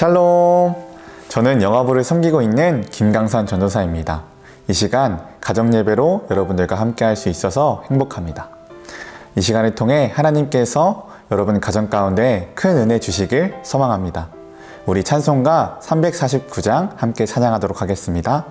샬롬! 저는 영화부를 섬기고 있는 김강선 전도사입니다. 이 시간 가정예배로 여러분들과 함께 할 수 있어서 행복합니다. 이 시간을 통해 하나님께서 여러분 가정 가운데 큰 은혜 주시길 소망합니다. 우리 찬송가 349장 함께 찬양하도록 하겠습니다.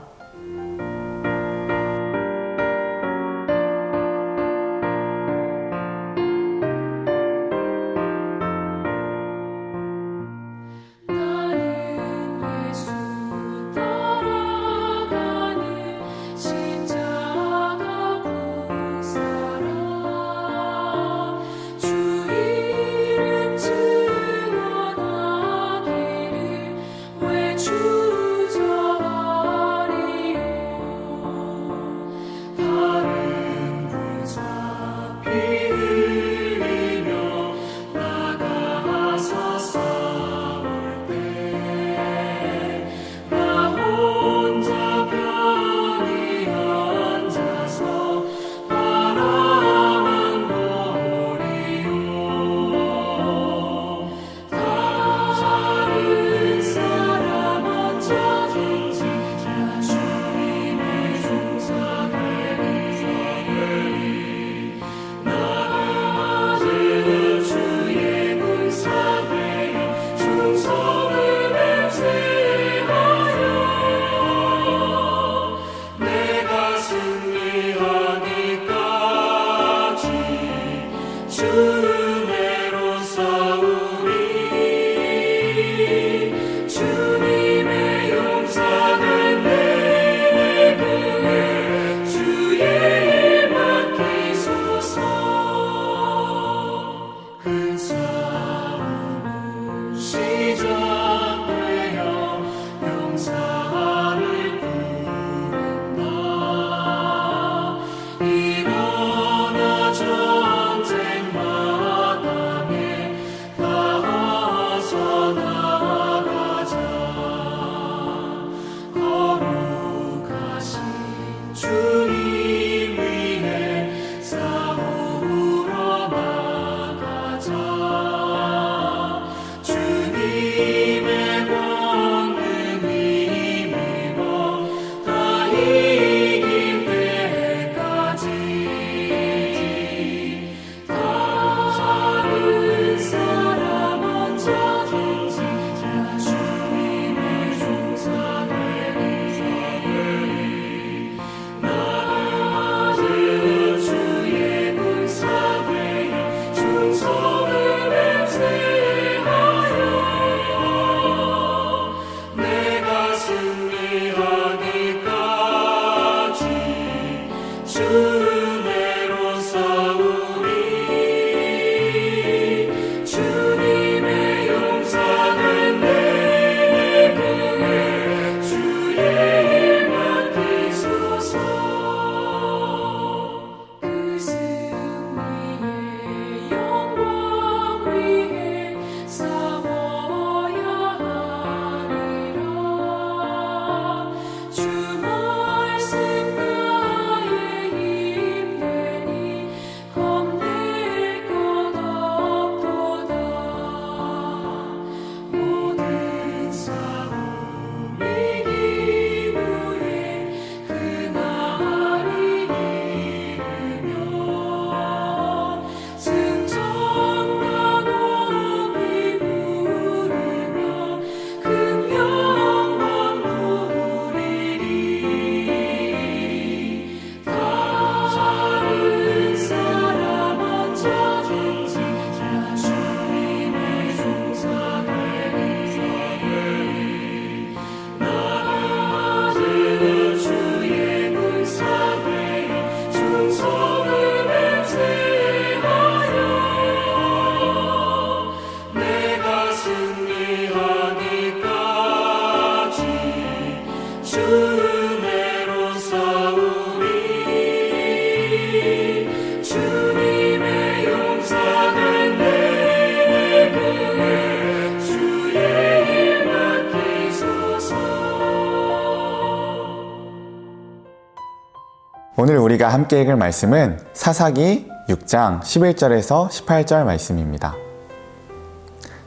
오늘 우리가 함께 읽을 말씀은 사사기 6장 11절에서 18절 말씀입니다.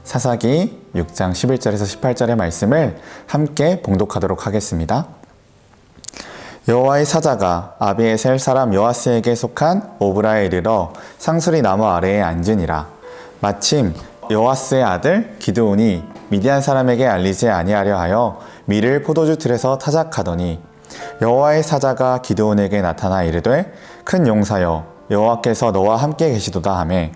사사기 6장 11절에서 18절의 말씀을 함께 봉독하도록 하겠습니다. 여호와의 사자가 아비에셀 사람 요아스에게 속한 오브라에 이르러 상수리 나무 아래에 앉으니라. 마침 요아스의 아들 기드온이 미디안 사람에게 알리지 아니하려 하여 밀을 포도주 틀에서 타작하더니 여호와의 사자가 기드온에게 나타나 이르되 큰 용사여 여호와께서 너와 함께 계시도다 하매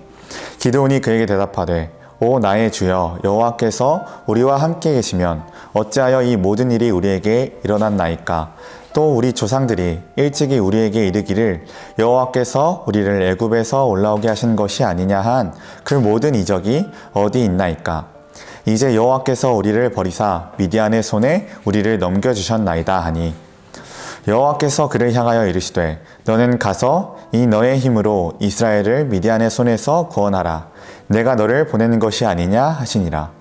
기드온이 그에게 대답하되 오 나의 주여 여호와께서 우리와 함께 계시면 어찌하여 이 모든 일이 우리에게 일어났나이까. 또 우리 조상들이 일찍이 우리에게 이르기를 여호와께서 우리를 애굽에서 올라오게 하신 것이 아니냐 한 그 모든 이적이 어디 있나이까. 이제 여호와께서 우리를 버리사 미디안의 손에 우리를 넘겨주셨나이다 하니 여호와께서 그를 향하여 이르시되 너는 가서 이 너의 힘으로 이스라엘을 미디안의 손에서 구원하라. 내가 너를 보내는 것이 아니냐 하시니라.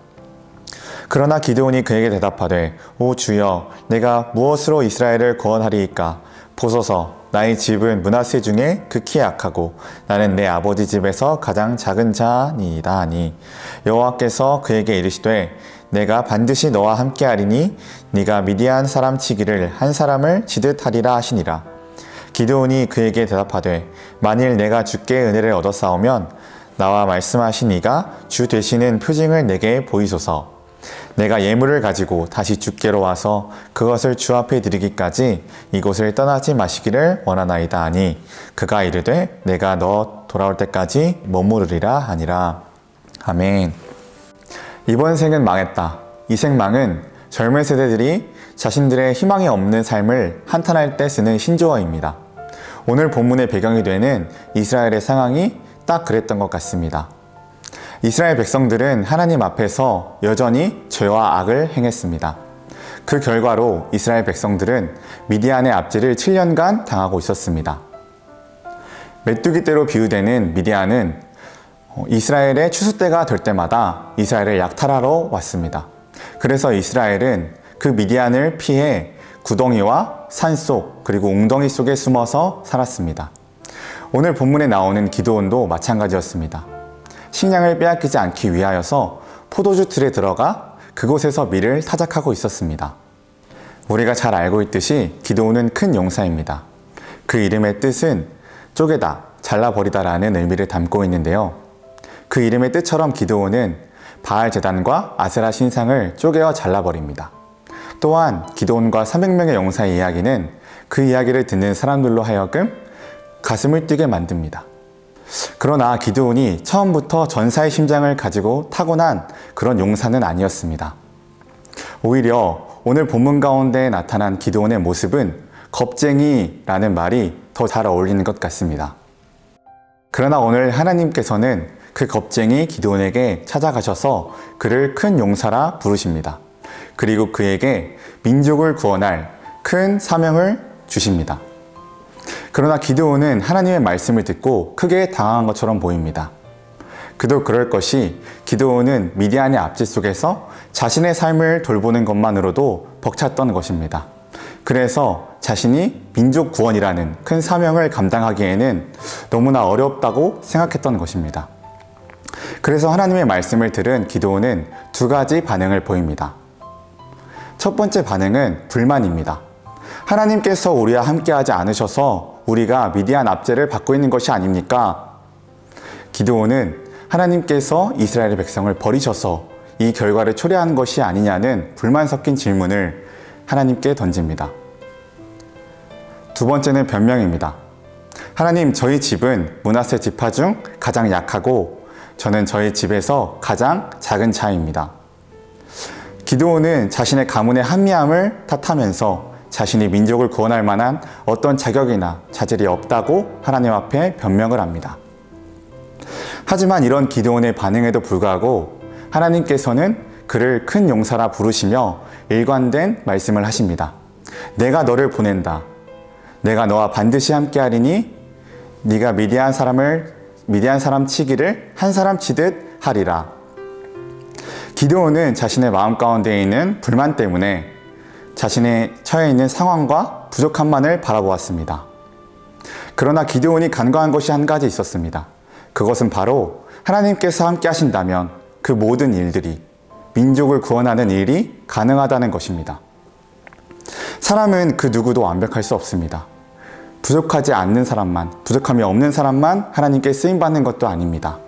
그러나 기드온이 그에게 대답하되 오 주여 내가 무엇으로 이스라엘을 구원하리이까. 보소서 나의 집은 므낫세 중에 극히 약하고 나는 내 아버지 집에서 가장 작은 자니이다 하니 여호와께서 그에게 이르시되 내가 반드시 너와 함께하리니 네가 미디안 사람 치기를 한 사람을 치듯 하리라 하시니라. 기드온이 그에게 대답하되 만일 내가 주께 은혜를 얻었사오면 나와 말씀하신 이가 주 되시는 표징을 내게 보이소서. 내가 예물을 가지고 다시 주께로 와서 그것을 주 앞에 드리기까지 이곳을 떠나지 마시기를 원하나이다 하니 그가 이르되 내가 너 돌아올 때까지 머무르리라 하니라. 아멘. 이번 생은 망했다. 이 생망은 젊은 세대들이 자신들의 희망이 없는 삶을 한탄할 때 쓰는 신조어입니다. 오늘 본문의 배경이 되는 이스라엘의 상황이 딱 그랬던 것 같습니다. 이스라엘 백성들은 하나님 앞에서 여전히 죄와 악을 행했습니다. 그 결과로 이스라엘 백성들은 미디안의 압제를 7년간 당하고 있었습니다. 메뚜기 떼로 비유되는 미디안은 이스라엘의 추수 때가 될 때마다 이스라엘을 약탈하러 왔습니다. 그래서 이스라엘은 그 미디안을 피해 구덩이와 산속 그리고 웅덩이 속에 숨어서 살았습니다. 오늘 본문에 나오는 기드온도 마찬가지였습니다. 식량을 빼앗기지 않기 위하여서 포도주 틀에 들어가 그곳에서 밀을 타작하고 있었습니다. 우리가 잘 알고 있듯이 기드온은 큰 용사입니다. 그 이름의 뜻은 쪼개다, 잘라버리다 라는 의미를 담고 있는데요. 그 이름의 뜻처럼 기드온은 바알 제단과 아세라 신상을 쪼개어 잘라버립니다. 또한 기드온과 300명의 용사의 이야기는 그 이야기를 듣는 사람들로 하여금 가슴을 뛰게 만듭니다. 그러나 기드온이 처음부터 전사의 심장을 가지고 타고난 그런 용사는 아니었습니다. 오히려 오늘 본문 가운데 나타난 기드온의 모습은 겁쟁이라는 말이 더 잘 어울리는 것 같습니다. 그러나 오늘 하나님께서는 그 겁쟁이 기드온에게 찾아가셔서 그를 큰 용사라 부르십니다. 그리고 그에게 민족을 구원할 큰 사명을 주십니다. 그러나 기드온은 하나님의 말씀을 듣고 크게 당황한 것처럼 보입니다. 그도 그럴 것이 기드온은 미디안의 압제 속에서 자신의 삶을 돌보는 것만으로도 벅찼던 것입니다. 그래서 자신이 민족 구원이라는 큰 사명을 감당하기에는 너무나 어렵다고 생각했던 것입니다. 그래서 하나님의 말씀을 들은 기드온은 두 가지 반응을 보입니다. 첫 번째 반응은 불만입니다. 하나님께서 우리와 함께하지 않으셔서 우리가 미디안 압제를 받고 있는 것이 아닙니까? 기드온은 하나님께서 이스라엘 백성을 버리셔서 이 결과를 초래한 것이 아니냐는 불만 섞인 질문을 하나님께 던집니다. 두 번째는 변명입니다. 하나님, 저희 집은 므낫세 지파 중 가장 약하고 저는 저희 집에서 가장 작은 자입니다. 기드온은 자신의 가문의 한미함을 탓하면서 자신이 민족을 구원할 만한 어떤 자격이나 자질이 없다고 하나님 앞에 변명을 합니다. 하지만 이런 기드온의 반응에도 불구하고 하나님께서는 그를 큰 용사라 부르시며 일관된 말씀을 하십니다. 내가 너를 보낸다. 내가 너와 반드시 함께하리니 네가 미디안 사람 치기를 한 사람 치듯 하리라. 기드온은 자신의 마음 가운데 있는 불만 때문에 자신의 처해 있는 상황과 부족함만을 바라보았습니다. 그러나 기드온이 간과한 것이 한 가지 있었습니다. 그것은 바로 하나님께서 함께 하신다면 그 모든 일들이 민족을 구원하는 일이 가능하다는 것입니다. 사람은 그 누구도 완벽할 수 없습니다. 부족하지 않는 사람만, 부족함이 없는 사람만 하나님께 쓰임받는 것도 아닙니다.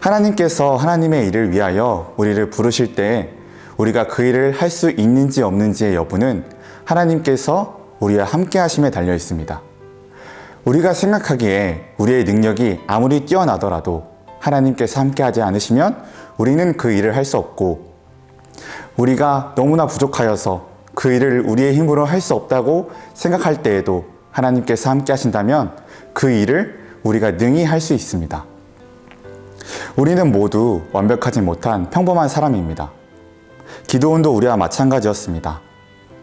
하나님께서 하나님의 일을 위하여 우리를 부르실 때 우리가 그 일을 할 수 있는지 없는지의 여부는 하나님께서 우리와 함께 하심에 달려 있습니다. 우리가 생각하기에 우리의 능력이 아무리 뛰어나더라도 하나님께서 함께 하지 않으시면 우리는 그 일을 할 수 없고, 우리가 너무나 부족하여서 그 일을 우리의 힘으로 할 수 없다고 생각할 때에도 하나님께서 함께 하신다면 그 일을 우리가 능히 할 수 있습니다. 우리는 모두 완벽하지 못한 평범한 사람입니다. 기드온도 우리와 마찬가지였습니다.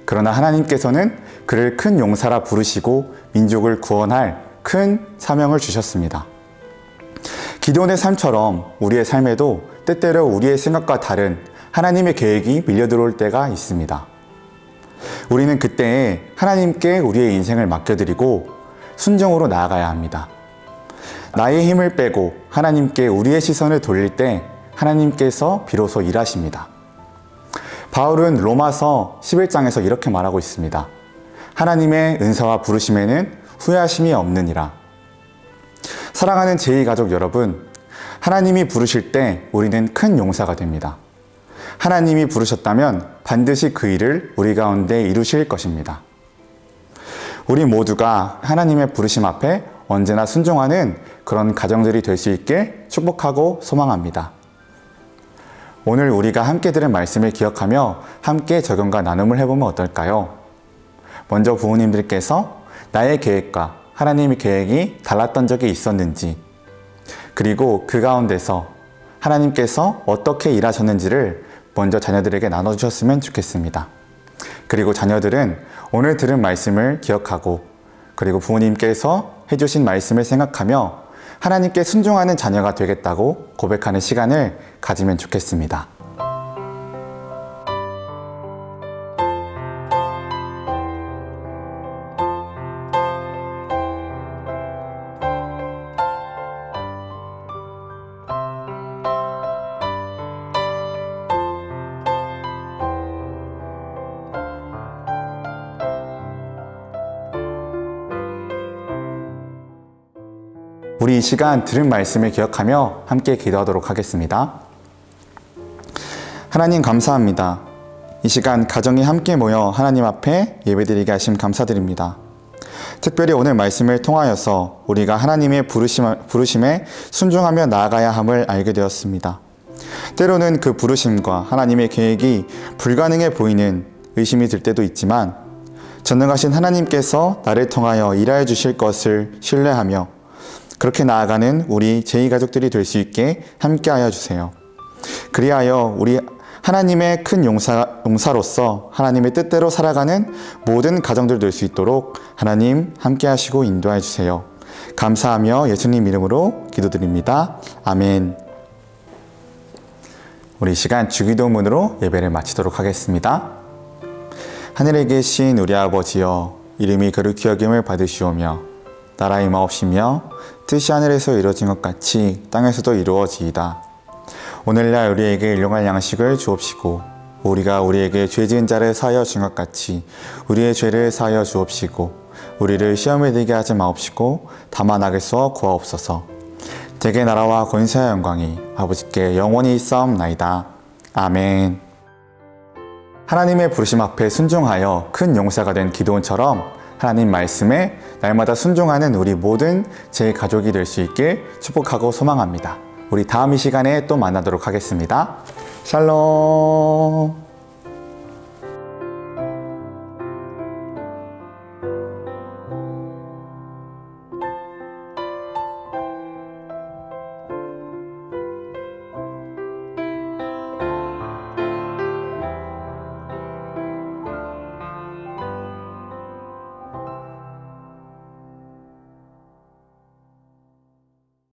그러나 하나님께서는 그를 큰 용사라 부르시고 민족을 구원할 큰 사명을 주셨습니다. 기드온의 삶처럼 우리의 삶에도 때때로 우리의 생각과 다른 하나님의 계획이 밀려들어올 때가 있습니다. 우리는 그때에 하나님께 우리의 인생을 맡겨드리고 순종으로 나아가야 합니다. 나의 힘을 빼고 하나님께 우리의 시선을 돌릴 때 하나님께서 비로소 일하십니다. 바울은 로마서 11장에서 이렇게 말하고 있습니다. 하나님의 은사와 부르심에는 후회하심이 없느니라. 사랑하는 제2가족 여러분, 하나님이 부르실 때 우리는 큰 용사가 됩니다. 하나님이 부르셨다면 반드시 그 일을 우리 가운데 이루실 것입니다. 우리 모두가 하나님의 부르심 앞에 언제나 순종하는 그런 가정들이 될 수 있게 축복하고 소망합니다. 오늘 우리가 함께 들은 말씀을 기억하며 함께 적용과 나눔을 해보면 어떨까요? 먼저 부모님들께서 나의 계획과 하나님의 계획이 달랐던 적이 있었는지, 그리고 그 가운데서 하나님께서 어떻게 일하셨는지를 먼저 자녀들에게 나눠주셨으면 좋겠습니다. 그리고 자녀들은 오늘 들은 말씀을 기억하고, 그리고 부모님께서 해주신 말씀을 생각하며 하나님께 순종하는 자녀가 되겠다고 고백하는 시간을 가지면 좋겠습니다. 우리 이 시간 들은 말씀을 기억하며 함께 기도하도록 하겠습니다. 하나님 감사합니다. 이 시간 가정이 함께 모여 하나님 앞에 예배드리게 하심 감사드립니다. 특별히 오늘 말씀을 통하여서 우리가 하나님의 부르심에 순종하며 나아가야 함을 알게 되었습니다. 때로는 그 부르심과 하나님의 계획이 불가능해 보이는 의심이 들 때도 있지만, 전능하신 하나님께서 나를 통하여 일하여 주실 것을 신뢰하며 그렇게 나아가는 우리 제2가족들이 될 수 있게 함께하여 주세요. 그리하여 우리 하나님의 큰 용사로서 하나님의 뜻대로 살아가는 모든 가정들 될 수 있도록 하나님 함께하시고 인도해 주세요. 감사하며 예수님 이름으로 기도드립니다. 아멘. 우리 이 시간 주기도문으로 예배를 마치도록 하겠습니다. 하늘에 계신 우리 아버지여, 이름이 거룩히 여김을 받으시오며 나라 임하옵시며 뜻이 하늘에서 이루어진 것 같이 땅에서도 이루어지이다. 오늘날 우리에게 일용할 양식을 주옵시고, 우리가 우리에게 죄 지은 자를 사하여 준 것 같이 우리의 죄를 사하여 주옵시고, 우리를 시험에 들게 하지 마옵시고 다만 악에서 구하옵소서. 대개 나라와 권세와 영광이 아버지께 영원히 있사옵나이다. 아멘. 하나님의 부르심 앞에 순종하여 큰 용사가 된 기드온처럼 하나님 말씀에 날마다 순종하는 우리 모든 제 가족이 될 수 있길 축복하고 소망합니다. 우리 다음 이 시간에 또 만나도록 하겠습니다. 샬롬.